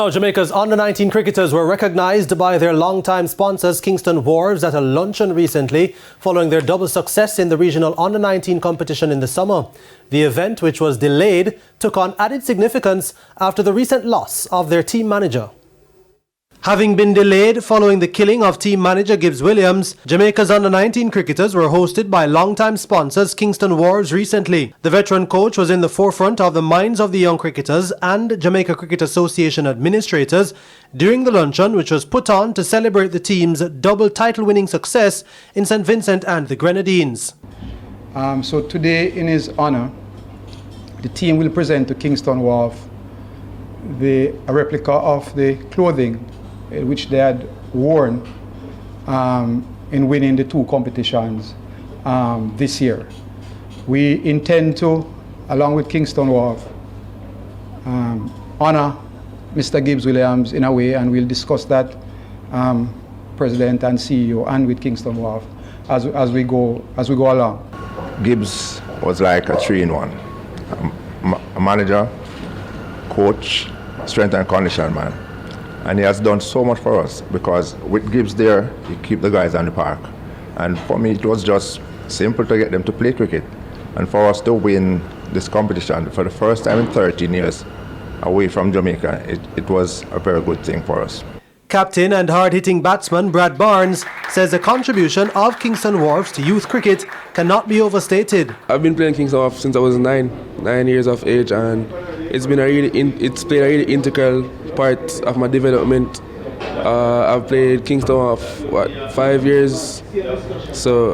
Now, Jamaica's under-19 cricketers were recognised by their long-time sponsors Kingston Wharves at a luncheon recently, following their double success in the regional under-19 competition in the summer. The event, which was delayed, took on added significance after the recent loss of their team manager. Having been delayed following the killing of team manager Gibbs Williams, Jamaica's under-19 cricketers were hosted by longtime sponsors Kingston Wharves recently. The veteran coach was in the forefront of the minds of the young cricketers and Jamaica Cricket Association administrators during the luncheon, which was put on to celebrate the team's double title-winning success in St. Vincent and the Grenadines. So today, in his honour, the team will present to Kingston Wharves a replica of the clothing which they had worn in winning the two competitions this year. We intend to, along with Kingston Wharves, honor Mr. Gibbs Williams in a way, and we'll discuss that, President and CEO, and with Kingston Wharves as we go along. Gibbs was like a 3-in-1, a manager, coach, strength and condition man. And he has done so much for us, because with Gibbs there, he keep the guys on the park. And for me, it was just simple to get them to play cricket. And for us to win this competition for the first time in 13 years away from Jamaica, it was a very good thing for us. Captain and hard-hitting batsman Brad Barnes says the contribution of Kingston Wharves to youth cricket cannot be overstated. I've been playing Kingston Wharves since I was 9 years of age, and it's played a really integral part of my development. I've played Kingston Wharves 5 years, so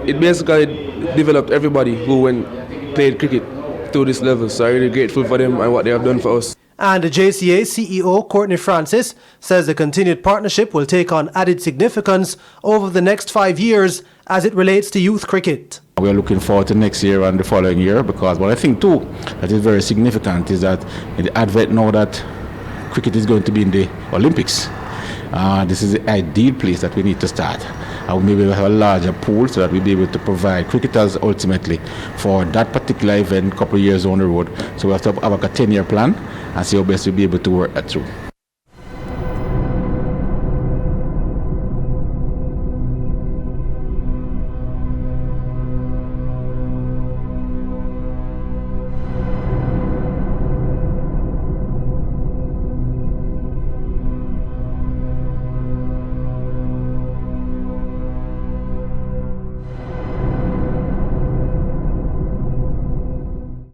it basically developed everybody who played cricket to this level. So I'm really grateful for them and what they have done for us. And the JCA CEO Courtney Francis says the continued partnership will take on added significance over the next 5 years as it relates to youth cricket. We are looking forward to next year and the following year, because what I think too that is very significant is that in the advent now that cricket is going to be in the Olympics, this is the ideal place that we need to start. And maybe we'll have a larger pool so that we'll be able to provide cricketers ultimately for that particular event a couple of years down the road. So we have to have like a 10-year plan and see how best we'll be able to work that through.